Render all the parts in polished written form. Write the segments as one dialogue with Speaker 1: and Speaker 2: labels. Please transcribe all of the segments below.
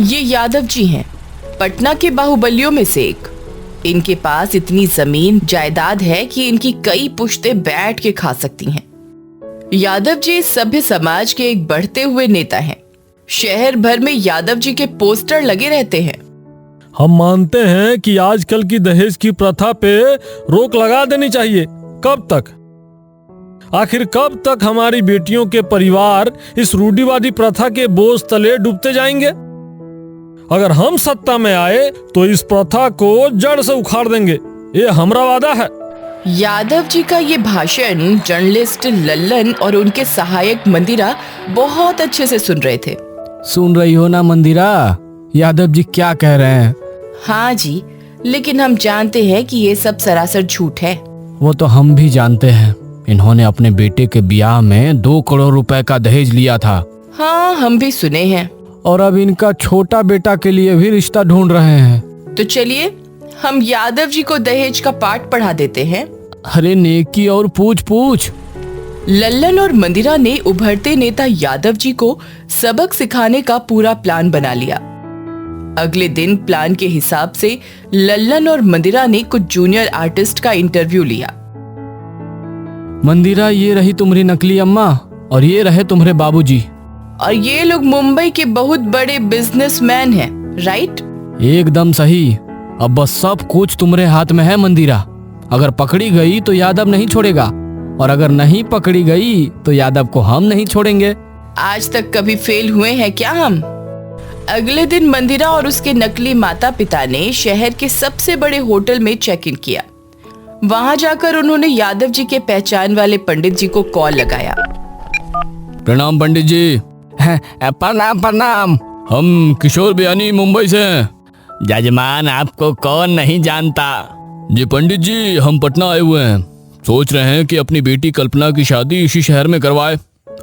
Speaker 1: ये यादव जी हैं, पटना के बाहुबलियों में से एक। इनके पास इतनी जमीन जायदाद है कि इनकी कई पुश्तें बैठ के खा सकती हैं। यादव जी सभ्य समाज के एक बढ़ते हुए नेता हैं। शहर भर में यादव जी के पोस्टर लगे रहते हैं।
Speaker 2: हम मानते हैं कि आजकल की दहेज की प्रथा पे रोक लगा देनी चाहिए। कब तक? आखिर कब तक हमारी बेटियों के परिवार इस रूढ़िवादी प्रथा के बोझ तले डूबते जाएंगे? अगर हम सत्ता में आए तो इस प्रथा को जड़ से उखाड़ देंगे, ये हमारा वादा है।
Speaker 1: यादव जी का ये भाषण जर्नलिस्ट लल्लन और उनके सहायक मंदिरा बहुत अच्छे से सुन रहे थे।
Speaker 3: सुन रही हो ना मंदिरा, यादव जी क्या कह रहे हैं?
Speaker 1: हाँ जी, लेकिन हम जानते हैं कि ये सब सरासर झूठ है।
Speaker 3: वो तो हम भी जानते हैं। इन्होंने अपने बेटे के ब्याह में 2 करोड़ रुपए का दहेज लिया था।
Speaker 1: हाँ, हम भी सुने हैं।
Speaker 3: और अब इनका छोटा बेटा के लिए भी रिश्ता ढूंढ रहे हैं।
Speaker 1: तो चलिए हम यादव जी को दहेज का पाठ पढ़ा देते हैं।
Speaker 3: अरे नेकी और पूछ पूछ।
Speaker 1: लल्लन और मंदिरा ने उभरते नेता यादव जी को सबक सिखाने का पूरा प्लान बना लिया। अगले दिन प्लान के हिसाब से लल्लन और मंदिरा ने कुछ जूनियर आर्टिस्ट का इंटरव्यू लिया।
Speaker 3: मंदिरा, ये रही तुम्हारी नकली अम्मा और ये रहे तुम्हारे बाबूजी।
Speaker 1: और ये लोग मुंबई के बहुत बड़े बिजनेसमैन हैं, राइट?
Speaker 3: एकदम सही। अब बस सब कुछ तुम्हारे हाथ में है मंदिरा। अगर पकड़ी गई तो यादव नहीं छोड़ेगा, और अगर नहीं पकड़ी गई तो यादव को हम नहीं छोड़ेंगे।
Speaker 1: आज तक कभी फेल हुए हैं क्या हम? अगले दिन मंदिरा और उसके नकली माता पिता ने शहर के सबसे बड़े होटल में चेक इन किया। वहां जाकर उन्होंने यादव जी के पहचान वाले पंडित जी को कॉल लगाया।
Speaker 3: प्रणाम पंडित जी। प्रणाम प्रणाम। हम किशोर बयानी मुंबई से हैं।
Speaker 4: जजमान, आपको कौन नहीं जानता।
Speaker 3: जी पंडित जी, हम पटना आए हुए हैं। सोच रहे हैं कि अपनी बेटी कल्पना की शादी इसी शहर में करवाए।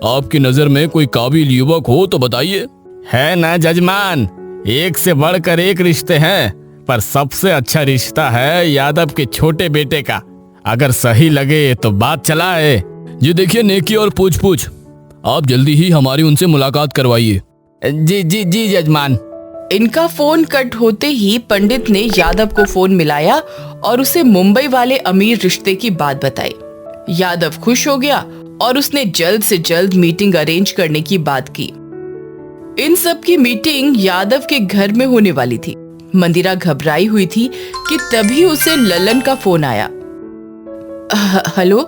Speaker 3: आपकी नजर में कोई काबिल युवक हो तो बताइए।
Speaker 4: है ना जजमान, एक से बढ़कर एक रिश्ते हैं, पर सबसे अच्छा रिश्ता है यादव के छोटे बेटे का। अगर सही लगे तो बात चलाए।
Speaker 3: जी देखिए, नेकी और पूछ पूछ। आप जल्दी ही हमारी उनसे मुलाकात करवाइए।
Speaker 4: जी जी जी जजमान।
Speaker 1: इनका फोन कट होते ही पंडित ने यादव को फोन मिलाया और उसे मुंबई वाले अमीर रिश्ते की बात बताई। यादव खुश हो गया और उसने जल्द से जल्द मीटिंग अरेंज करने की बात की। इन सब की मीटिंग यादव के घर में होने वाली थी। मंदिरा घबराई हुई थी कि तभी उसे लल्लन का फोन आया। हेलो।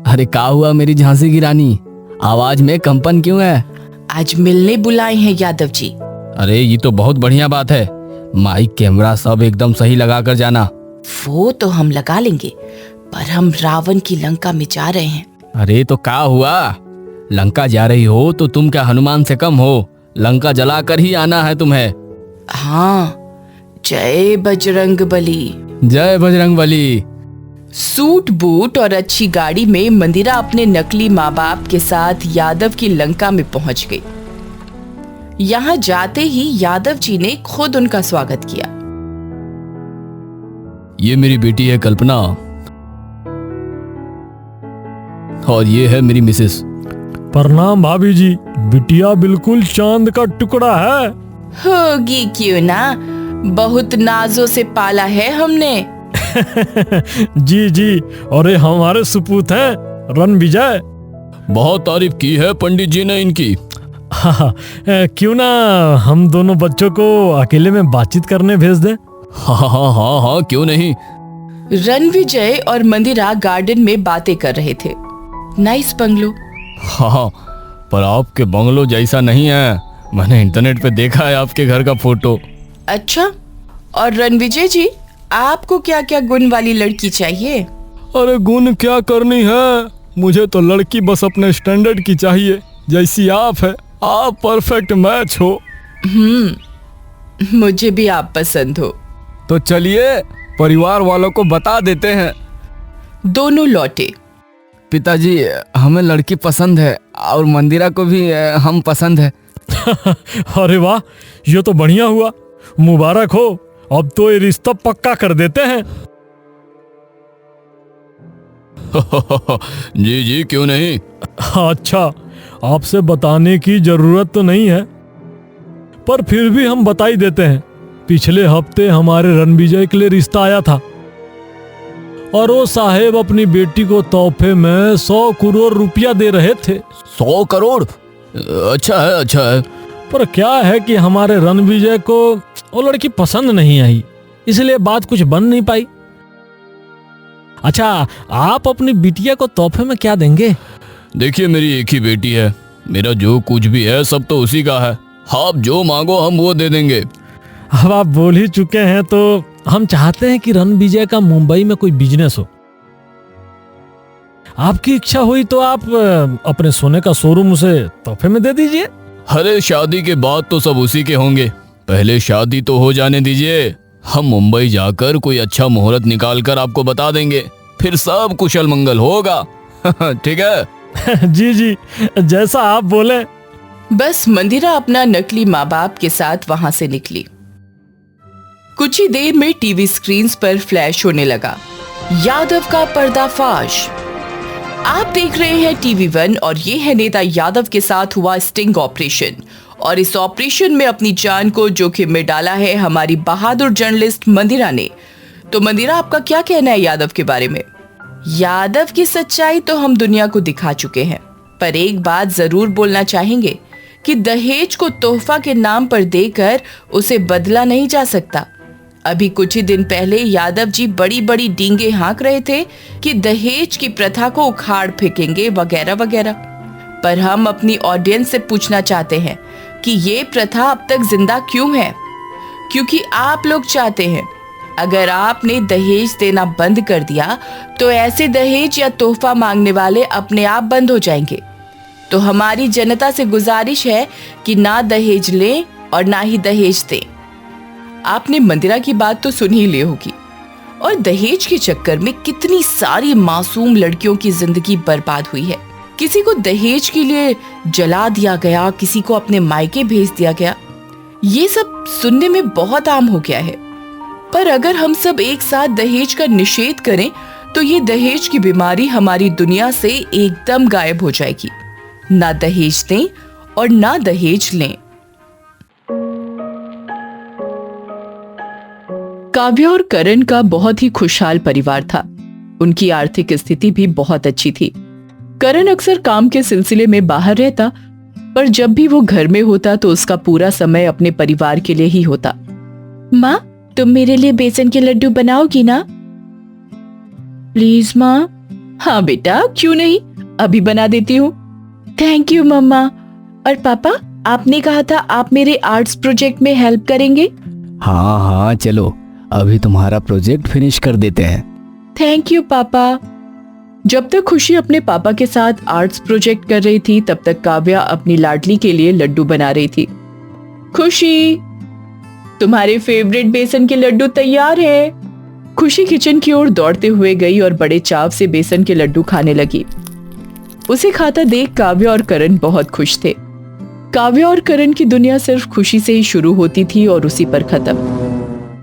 Speaker 3: अरे क्या हुआ मेरी झांसी की रानी, आवाज में कंपन क्यों है?
Speaker 1: आज मिलने बुलाए हैं यादव जी।
Speaker 3: अरे ये तो बहुत बढ़िया बात है। माइक कैमरा सब एकदम सही लगा कर जाना।
Speaker 1: वो तो हम लगा लेंगे, पर हम रावण की लंका में जा रहे हैं।
Speaker 3: अरे तो क्या हुआ? लंका जा रही हो तो तुम क्या हनुमान से कम हो? लंका जला कर ही आना है तुम्हें।
Speaker 1: हाँ, जय बजरंग बली।
Speaker 3: जय बजरंग बली।
Speaker 1: सूट बूट और अच्छी गाड़ी में मंदिरा अपने नकली माँ बाप के साथ यादव की लंका में पहुंच गई। यहाँ जाते ही यादव जी ने खुद उनका स्वागत किया।
Speaker 3: ये मेरी बेटी है कल्पना, और ये है मेरी मिसेस।
Speaker 2: प्रणाम भाभी जी। बिटिया बिल्कुल चांद का टुकड़ा है।
Speaker 1: होगी क्यों ना, बहुत नाजों से पाला है हमने।
Speaker 2: जी जी, और ये हमारे सुपूत हैं रणविजय।
Speaker 3: बहुत तारीफ की है पंडित जी ने इनकी।
Speaker 2: हाँ, क्यों ना हम दोनों बच्चों को अकेले में बातचीत करने भेज दें?
Speaker 3: हाँ हाँ हाँ हाँ, क्यों नहीं।
Speaker 1: रणविजय और मंदिरा गार्डन में बातें कर रहे थे। Nice bungalow.
Speaker 3: हाँ, पर आपके बंगलो जैसा नहीं है। मैंने इंटरनेट पे देखा है आपके घर का फोटो।
Speaker 1: अच्छा, और रणविजय जी, आपको क्या क्या गुण वाली लड़की चाहिए?
Speaker 2: अरे गुण क्या करनी है, मुझे तो लड़की बस अपने स्टैंडर्ड की चाहिए, जैसी आप है। आप परफेक्ट मैच हो।
Speaker 1: मुझे भी आप पसंद हो।
Speaker 3: तो चलिए परिवार वालों को बता देते हैं।
Speaker 1: दोनों लौटे।
Speaker 3: पिताजी, हमें लड़की पसंद है और मंदिरा को भी हम पसंद है।
Speaker 2: अरे वाह, ये तो बढ़िया हुआ, मुबारक हो। अब तो ये रिश्ता पक्का कर देते हैं।
Speaker 3: जी जी, क्यों नहीं।
Speaker 2: अच्छा, आपसे बताने की जरूरत तो नहीं है, पर फिर भी हम बता ही देते हैं। पिछले हफ्ते हमारे रणविजय के लिए रिश्ता आया था और वो साहेब अपनी बेटी को तोहफे में 100 करोड़ रुपया दे रहे थे।
Speaker 3: 100 करोड़? अच्छा है, अच्छा है।
Speaker 2: पर क्या है कि हमारे रणविजय को वो लड़की पसंद नहीं आई, इसलिए बात कुछ बन नहीं पाई। अच्छा, आप अपनी बिटिया को तोहफे में क्या देंगे?
Speaker 3: देखिए, मेरी एक ही बेटी है, मेरा जो कुछ भी है सब तो उसी का है। आप जो मांगो हम वो दे देंगे।
Speaker 2: अब आप बोल ही चुके हैं तो हम चाहते हैं कि रणविजय का मुंबई में कोई बिजनेस हो। आपकी इच्छा हुई तो आप अपने सोने का शोरूम उसे तोहफे में दे दीजिए।
Speaker 3: अरे शादी के बाद तो सब उसी के होंगे, पहले शादी तो हो जाने दीजिए। हम मुंबई जाकर कोई अच्छा मुहूर्त निकाल कर आपको बता देंगे, फिर सब कुशल मंगल होगा। ठीक है?
Speaker 2: जी जी, जैसा आप बोले।
Speaker 1: बस मंदिरा अपना नकली माँ बाप के साथ वहां से निकली। कुछ ही देर में टीवी स्क्रीन्स पर फ्लैश होने लगा, यादव का पर्दाफाश। आप देख रहे हैं TV1 और ये है नेता यादव के साथ हुआ स्टिंग ऑपरेशन। और इस ऑपरेशन में अपनी जान को जोखिम में डाला है हमारी बहादुर जर्नलिस्ट मंदिरा ने। तो मंदिरा, आपका क्या कहना है यादव के बारे में? यादव की सच्चाई तो हम दुनिया को दिखा चुके हैं, पर एक बात जरूर बोलना चाहेंगे कि दहेज को तोहफा के नाम पर देकर उसे बदला नहीं जा सकता। अभी कुछ ही दिन पहले यादव जी बड़ी बड़ी डींगे हाँक रहे थे कि दहेज की प्रथा को उखाड़ फेंकेंगे वगैरह वगैरह। पर हम अपनी ऑडियंस से पूछना चाहते हैं कि ये प्रथा अब तक जिंदा क्यों है? क्योंकि आप लोग चाहते हैं, अगर आपने दहेज देना बंद कर दिया तो ऐसे दहेज या तोहफा मांगने वाले अपने आप बंद हो जाएंगे। तो हमारी जनता से गुजारिश है कि ना दहेज लें और ना ही दहेज दें। आपने मंदिरा की बात तो सुन ही ली होगी, और दहेज के चक्कर में कितनी सारी मासूम लड़कियों की जिंदगी बर्बाद हुई है। किसी को दहेज के लिए जला दिया गया, किसी को अपने मायके भेज दिया गया। ये सब सुनने में बहुत आम हो गया है। पर अगर हम सब एक साथ दहेज का निषेध करें तो ये दहेज की बीमारी हमारी दुनिया से एकदम गायब हो जाएगी। ना दहेज दें और ना दहेज लें। काव्या और करण का बहुत ही खुशहाल परिवार था। उनकी आर्थिक स्थिति भी बहुत अच्छी थी। करण अक्सर काम के सिलसिले में बाहर रहता, पर जब भी वो घर में होता तो उसका पूरा समय अपने परिवार के लिए ही होता। माँ, तुम मेरे लिए बेसन के लड्डू बनाओगी ना? प्लीज माँ। हाँ बेटा, क्यों नहीं, अभी बना देती हूँ। थैंक यू मम्मा। और पापा, आपने कहा था आप मेरे आर्ट्स प्रोजेक्ट में हेल्प करेंगे।
Speaker 3: हाँ हाँ, चलो अभी तुम्हारा प्रोजेक्ट फिनिश कर देते हैं।
Speaker 1: थैंक यू पापा। जब तक खुशी अपने पापा के साथ आर्ट्स प्रोजेक्ट कर रही थी, तब तक काव्या अपनी लाडली के लिए लड्डू बना रही थी। खुशी, तुम्हारे फेवरेट बेसन के लड्डू तैयार हैं। खुशी किचन की ओर दौड़ते हुए गई और बड़े चाव से बेसन के लड्डू खाने लगी। उसे खाता देख काव्या और करण बहुत खुश थे। काव्या और करण की दुनिया सिर्फ खुशी से ही शुरू होती थी और उसी पर खत्म।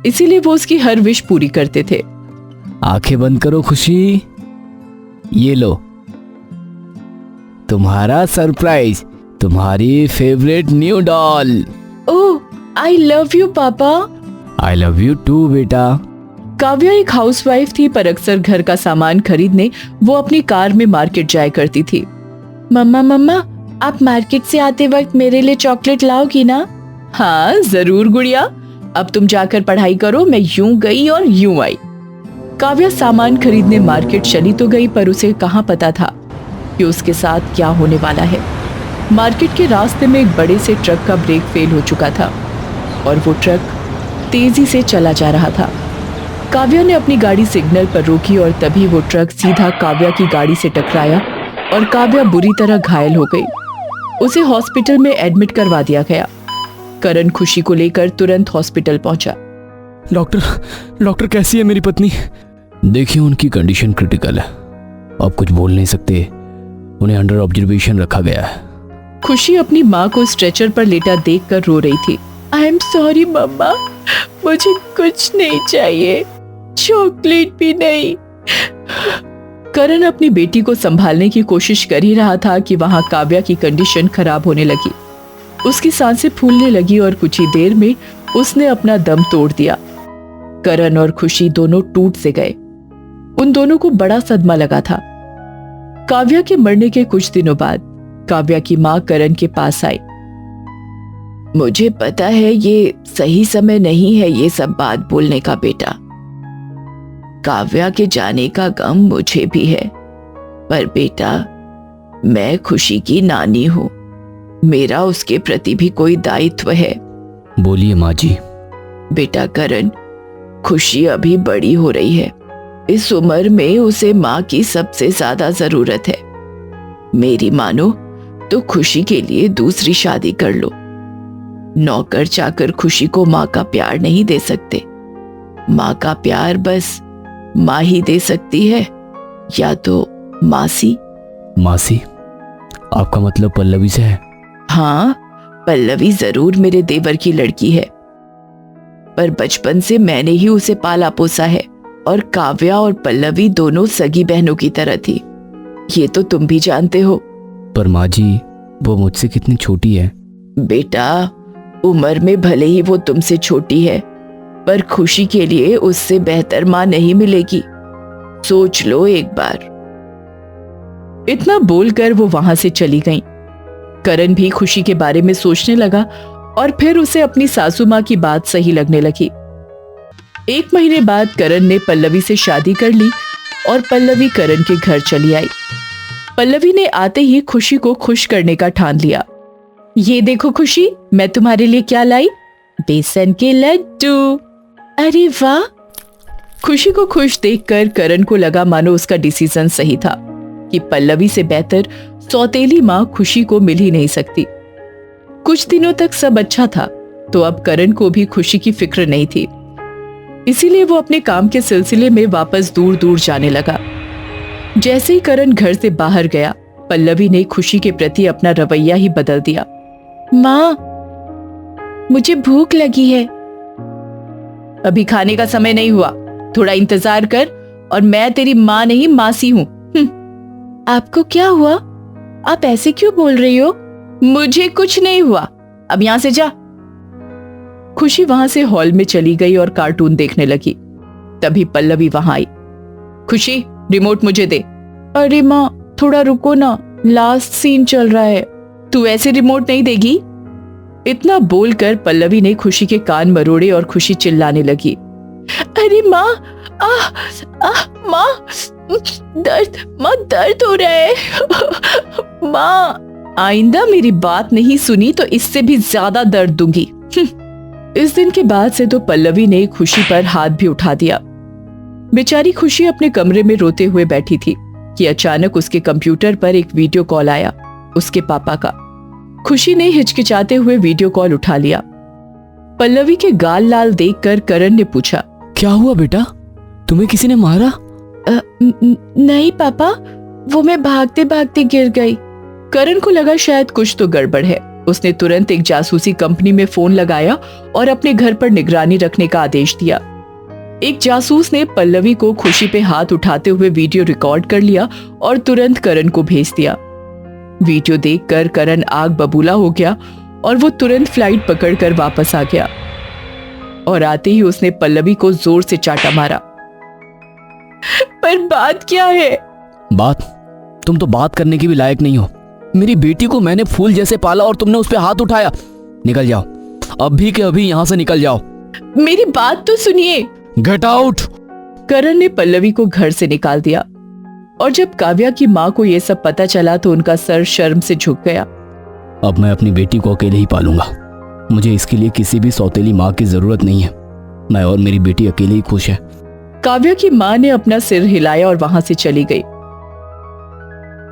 Speaker 1: इसीलिए वो उसकी हर विश पूरी करते थे।
Speaker 3: आंखें बंद करो खुशी, ये लो तुम्हारा सरप्राइज, तुम्हारी favourite new doll.
Speaker 1: Oh, I love you papa.
Speaker 3: I love you to बेटा।
Speaker 1: काव्या एक हाउसवाइफ थी, पर अक्सर घर का सामान खरीदने वो अपनी कार में मार्केट जाया करती थी। मम्मा मम्मा, आप मार्केट से आते वक्त मेरे लिए चॉकलेट लाओगी ना? हाँ जरूर गुड़िया, अब तुम जाकर पढ़ाई करो, मैं यूं गई और यूं आई। काव्या सामान खरीदने मार्केट चली तो गई, पर उसे कहाँ पता था कि उसके साथ क्या होने वाला है। मार्केट के रास्ते में एक बड़े से ट्रक का ब्रेक फेल हो चुका था और वो ट्रक तेजी से चला जा रहा था। काव्या ने अपनी गाड़ी सिग्नल पर रोकी और तभी वो ट्रक सीधा काव्या की गाड़ी से टकराया और काव्या बुरी तरह घायल हो गई। उसे हॉस्पिटल में एडमिट करवा दिया गया। करण खुशी को लेकर तुरंत हॉस्पिटल पहुंचा।
Speaker 3: डॉक्टर कैसी है मेरी पत्नी? देखिए, उनकी कंडीशन क्रिटिकल है, आप कुछ बोल नहीं सकते, उन्हें अंडर ऑब्जर्वेशन रखा गया है।
Speaker 1: खुशी अपनी माँ को स्ट्रेचर पर लेटा देखकर रो रही थी। आई एम सॉरी मम्मा, मुझे कुछ नहीं चाहिए, चॉकलेट भी नहीं। करण अपनी बेटी को संभालने की कोशिश कर ही रहा था कि वहां काव्या की कंडीशन खराब होने लगी। उसकी सांसें फूलने लगी और कुछ ही देर में उसने अपना दम तोड़ दिया। करण और खुशी दोनों टूट से गए। उन दोनों को बड़ा सदमा लगा था। काव्या के मरने के कुछ दिनों बाद काव्या की मां करण के पास आई। मुझे पता है ये सही समय नहीं है ये सब बात बोलने का बेटा। काव्या के जाने का गम मुझे भी है, पर बेटा मैं खुशी की नानी हूं, मेरा उसके प्रति भी कोई दायित्व है।
Speaker 3: बोलिए माँ जी।
Speaker 1: बेटा करण, खुशी अभी बड़ी हो रही है। इस उम्र में उसे माँ की सबसे ज्यादा जरूरत है। मेरी मानो तो खुशी के लिए दूसरी शादी कर लो। नौकर चाकर खुशी को माँ का प्यार नहीं दे सकते। माँ का प्यार बस माँ ही दे सकती है, या तो मासी।
Speaker 3: मासी? आपका मतलब पल्लवी से है?
Speaker 1: हाँ, पल्लवी जरूर मेरे देवर की लड़की है, पर बचपन से मैंने ही उसे पाला पोसा है और काव्या और पल्लवी दोनों सगी बहनों की तरह थी। ये तो तुम भी जानते हो।
Speaker 3: पर माँ जी, वो मुझसे कितनी छोटी है।
Speaker 1: बेटा, उम्र में भले ही वो तुमसे छोटी है, पर खुशी के लिए उससे बेहतर माँ नहीं मिलेगी। सोच लो एक बार। इतना बोलकर वो वहां से चली गईं। करण भी खुशी के बारे में सोचने लगा और फिर उसे अपनी सासू माँ की बात सही लगने लगी। 1 महीने बाद करण ने पल्लवी से शादी कर ली और पल्लवी करण के घर चली आई। पल्लवी ने आते ही खुशी को खुश करने का ठान लिया। ये देखो खुशी, मैं तुम्हारे लिए क्या लाई, बेसन के लड्डू। अरे वाह! खुशी को खुश देखकर करण को लगा मानो उसका डिसीजन सही था कि पल्लवी से बेहतर सौतेली माँ खुशी को मिल ही नहीं सकती। कुछ दिनों तक सब अच्छा था, तो अब करण को भी खुशी की फिक्र नहीं थी। इसीलिए वो अपने काम के सिलसिले में वापस दूर दूर जाने लगा। जैसे ही करण घर से बाहर गया, पल्लवी ने खुशी के प्रति अपना रवैया ही बदल दिया। माँ, मुझे भूख लगी है। अभी खाने का समय नहीं हुआ, थोड़ा इंतजार कर, और मैं तेरी माँ नहीं मासी हूँ। आपको क्या हुआ? आप ऐसे क्यों बोल रही हो? मुझे कुछ नहीं हुआ, अब यहां से जा। खुशी वहां से हॉल में चली गई और कार्टून देखने लगी। तभी पल्लवी वहां आई। खुशी, रिमोट मुझे दे। अरे माँ, थोड़ा रुको ना, लास्ट सीन चल रहा है। तू ऐसे रिमोट नहीं देगी। इतना बोलकर पल्लवी ने खुशी के कान मरोड़े और खुशी चिल्लाने लगी। अरे माँ, माँ, दर्द, माँ दर्द हो रहा है। माँ, आइंदा मेरी बात नहीं सुनी तो इससे भी ज्यादा दर्द दूंगी। इस दिन के बाद से तो पल्लवी ने खुशी पर हाथ भी उठा दिया। बेचारी खुशी अपने कमरे में रोते हुए बैठी थी कि अचानक उसके कंप्यूटर पर एक वीडियो कॉल आया, उसके पापा का। खुशी ने हिचकिचाते हुए वीडियो कॉल उठा लिया। पल्लवी के गाल लाल देखकर करण ने पूछा,
Speaker 3: क्या हुआ बेटा, तुम्हें किसी ने मारा?
Speaker 1: नहीं पापा, वो मैं भागते भागते गिर गई। करण को लगा शायद कुछ तो गड़बड़ है। उसने तुरंत एक जासूसी कंपनी में फोन लगाया और अपने घर पर निगरानी रखने का आदेश दिया। एक जासूस ने पल्लवी को खुशी पे हाथ उठाते हुए वीडियो रिकॉर्ड कर लिया और तुरंत करण को भेज दिया। वीडियो देखकर करण आग बबूला हो गया और वो तुरंत फ्लाइट पकड़कर वापस आ गया और आते ही उसने पल्लवी को जोर से चाटा मारा। पर बात क्या है?
Speaker 3: बात? तुम तो बात करने की भी लायक नहीं हो। मेरी बेटी को मैंने फूल जैसे पाला और तुमने उस पे हाथ उठाया। निकल जाओ, अभी के अभी यहाँ से निकल जाओ।
Speaker 1: मेरी बात तो सुनिए।
Speaker 3: Get out!
Speaker 1: करण ने पल्लवी को घर से निकाल दिया और जब काव्या की माँ को यह सब पता चला तो उनका सर शर्म से झुक गया।
Speaker 3: अब मैं अपनी बेटी को अकेले ही पालूंगा। मुझे इसके लिए किसी भी सौतेली माँ की जरूरत नहीं है। मैं और मेरी बेटी अकेले ही खुश है।
Speaker 1: काव्या की माँ ने अपना सिर हिलाया और वहां से चली गई।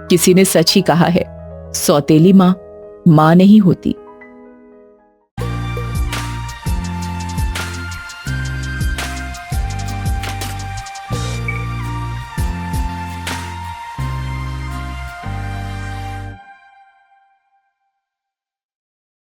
Speaker 1: किसी ने सच ही कहा है, सौतेली माँ नहीं होती।